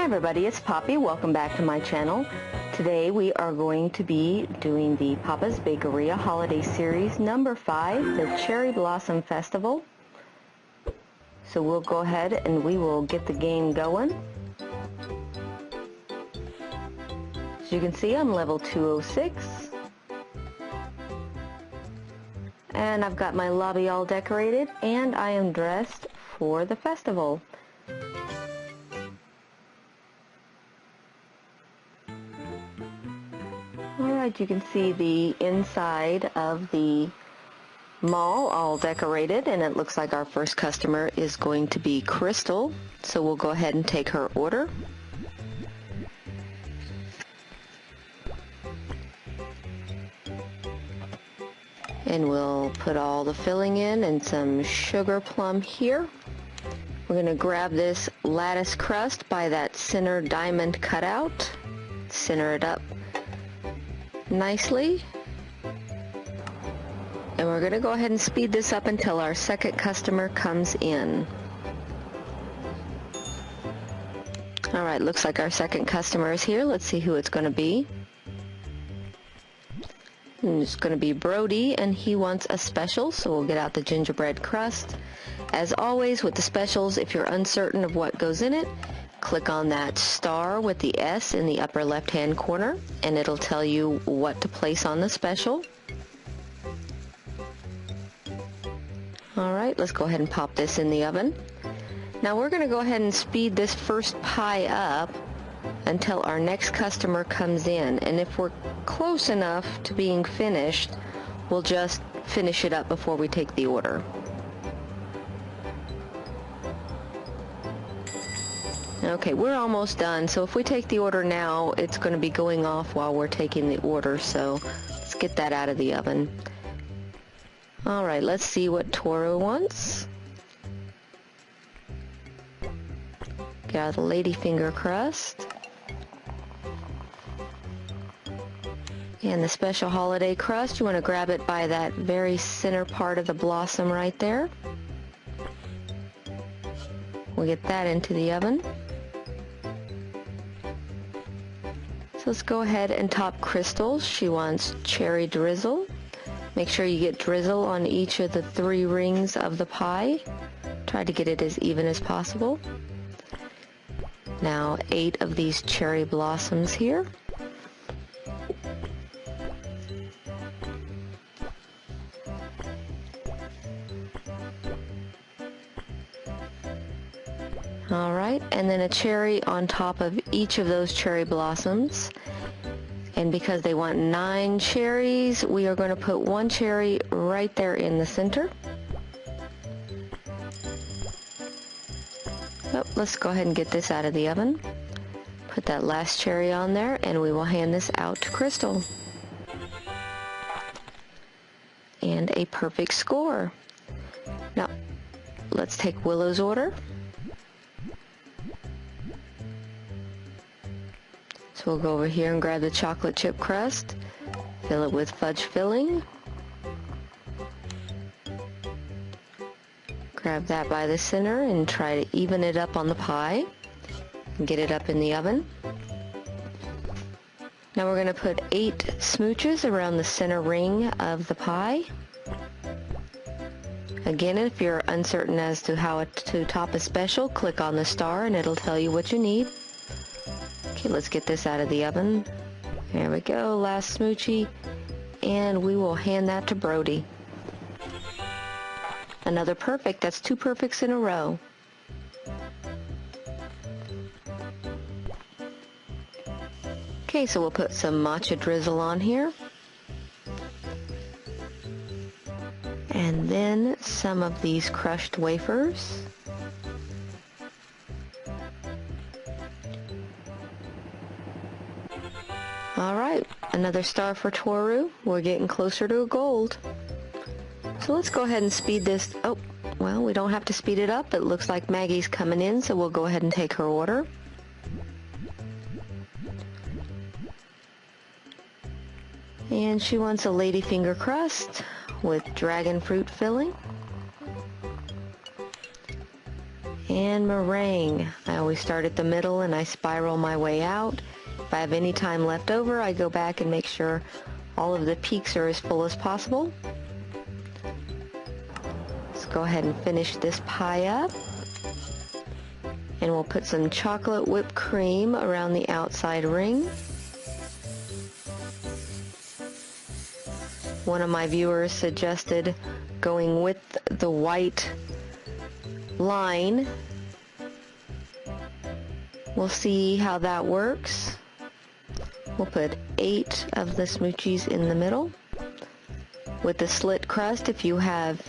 Hi everybody, it's Poppy. Welcome back to my channel. Today we are going to be doing the Papa's Bakeria Holiday Series number 5, the Cherry Blossom Festival. So we'll go ahead and we will get the game going. As you can see, I'm level 206. And I've got my lobby all decorated and I am dressed for the festival. Alright, you can see the inside of the mall all decorated, and it looks like our first customer is going to be Crystal, so we'll go ahead and take her order. And we'll put all the filling in and some sugar plum here. We're going to grab this lattice crust by that center diamond cutout, center it up nicely, and we're going to go ahead and speed this up until our second customer comes in. Alright, looks like our second customer is here. Let's see who it's going to be. And it's going to be Brody, and he wants a special, so we'll get out the gingerbread crust. As always with the specials, if you're uncertain of what goes in it, click on that star with the S in the upper left hand corner and it'll tell you what to place on the special. Alright, let's go ahead and pop this in the oven. Now we're going to go ahead and speed this first pie up until our next customer comes in, and if we're close enough to being finished, we'll just finish it up before we take the order. Okay, we're almost done, so if we take the order now, it's going to be going off while we're taking the order, so let's get that out of the oven. Alright, let's see what Toro wants. Get out the ladyfinger crust. And the special holiday crust, you want to grab it by that very center part of the blossom right there. We'll get that into the oven. So let's go ahead and top Crystal. She wants cherry drizzle. Make sure you get drizzle on each of the 3 rings of the pie. Try to get it as even as possible. Now 8 of these cherry blossoms here. Alright, and then a cherry on top of each of those cherry blossoms. And because they want 9 cherries, we are going to put 1 cherry right there in the center. So let's go ahead and get this out of the oven. Put that last cherry on there, and we will hand this out to Crystal. And a perfect score. Now, let's take Willow's order. So we'll go over here and grab the chocolate chip crust, fill it with fudge filling, grab that by the center and try to even it up on the pie and get it up in the oven. Now we're going to put 8 smooches around the center ring of the pie. Again, if you're uncertain as to how to top a special, click on the star and it'll tell you what you need. Okay, let's get this out of the oven. There we go, last smoochie, and we will hand that to Brody. Another perfect, that's 2 perfects in a row. Okay, so we'll put some matcha drizzle on here. And then some of these crushed wafers. Alright, another star for Toru. We're getting closer to a gold. So let's go ahead and speed this. Oh, well, we don't have to speed it up. It looks like Maggie's coming in, so we'll go ahead and take her order. And she wants a ladyfinger crust with dragon fruit filling. And meringue. I always start at the middle and I spiral my way out. If I have any time left over, I go back and make sure all of the peaks are as full as possible. Let's go ahead and finish this pie up. And we'll put some chocolate whipped cream around the outside ring. One of my viewers suggested going with the white line. We'll see how that works. We'll put 8 of the smoochies in the middle. With the slit crust, if you have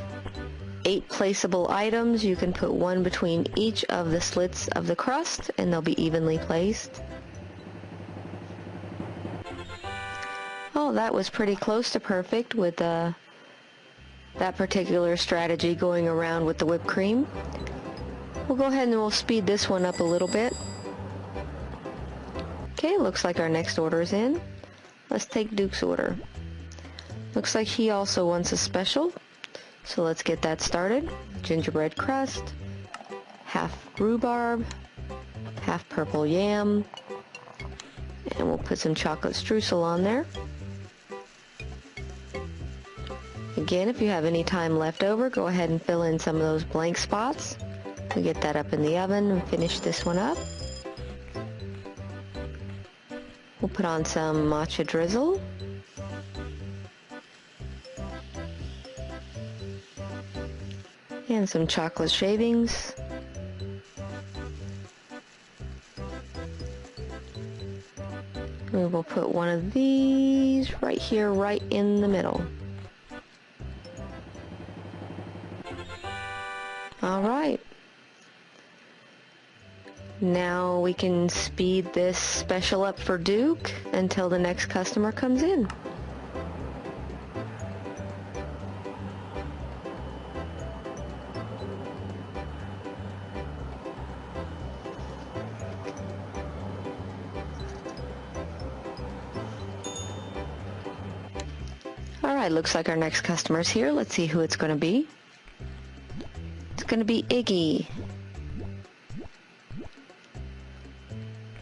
8 placeable items, you can put 1 between each of the slits of the crust and they'll be evenly placed. Oh, that was pretty close to perfect with that particular strategy going around with the whipped cream. We'll go ahead and we'll speed this one up a little bit. Okay, looks like our next order is in. Let's take Duke's order. Looks like he also wants a special. So let's get that started. Gingerbread crust, half rhubarb, half purple yam, and we'll put some chocolate streusel on there. Again, if you have any time left over, go ahead and fill in some of those blank spots. We'll get that up in the oven and finish this one up. We'll put on some matcha drizzle. And some chocolate shavings. We will put one of these right here, right in the middle. All right. Now we can speed this special up for Duke until the next customer comes in. Alright, looks like our next customer's here. Let's see who it's going to be. It's going to be Iggy.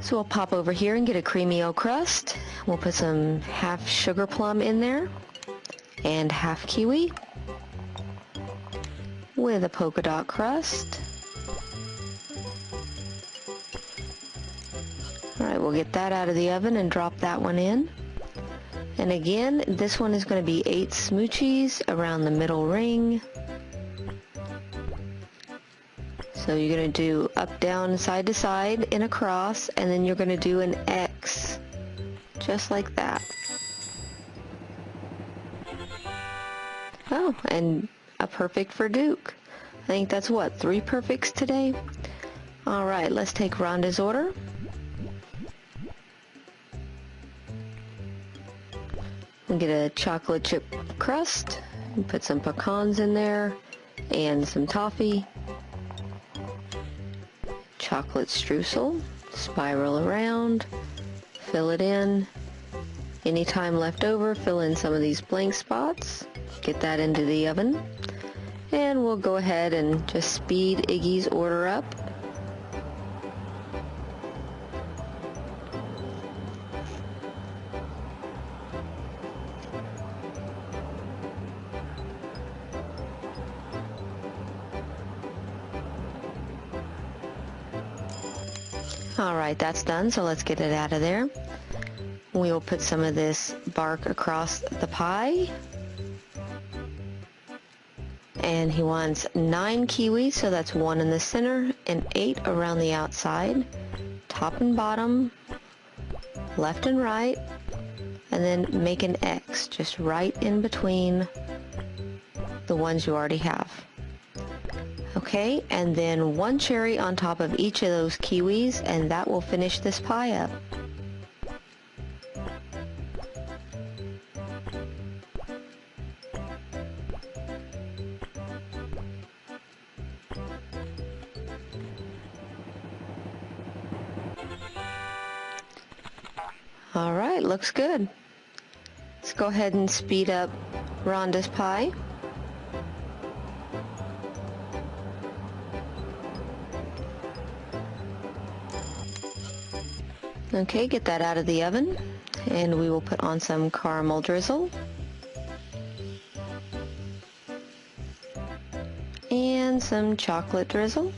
So we'll pop over here and get a creamy oat crust. We'll put some half sugar plum in there and half kiwi with a polka dot crust. Alright, we'll get that out of the oven and drop that one in. And again, this one is going to be 8 smoochies around the middle ring. So you're going to do up, down, side to side in a cross, and then you're going to do an X, just like that. Oh, and a perfect for Duke. I think that's what, 3 perfects today? Alright, let's take Rhonda's order. We'll get a chocolate chip crust, and put some pecans in there, and some toffee. Chocolate streusel, spiral around, fill it in. Any time left over, fill in some of these blank spots, get that into the oven, and we'll go ahead and just speed Iggy's order up. Alright, that's done, so let's get it out of there. We'll put some of this bark across the pie. And he wants 9 kiwis, so that's 1 in the center and 8 around the outside. Top and bottom, left and right, and then make an X, just right in between the ones you already have. Okay, and then 1 cherry on top of each of those kiwis, and that will finish this pie up. Alright, looks good. Let's go ahead and speed up Rhonda's pie. Okay, get that out of the oven, and we will put on some caramel drizzle. And some chocolate drizzle.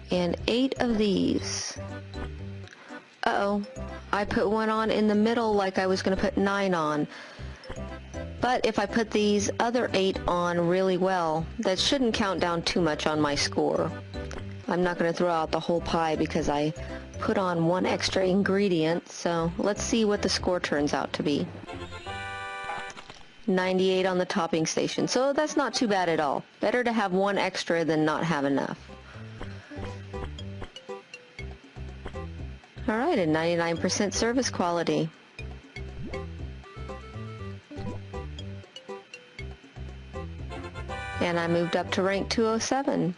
And 8 of these. Uh-oh, I put one on in the middle like I was going to put 9 on. But if I put these other 8 on really well, that shouldn't count down too much on my score. I'm not going to throw out the whole pie because I put on 1 extra ingredient, so let's see what the score turns out to be. 98 on the topping station, so that's not too bad at all. Better to have 1 extra than not have enough. Alright, and 99% service quality. And I moved up to rank 207.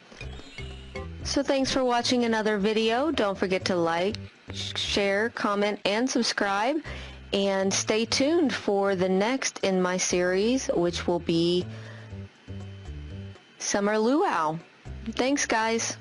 So thanks for watching another video. Don't forget to like, share, comment, and subscribe. And stay tuned for the next in my series, which will be Summer Luau. Thanks, guys.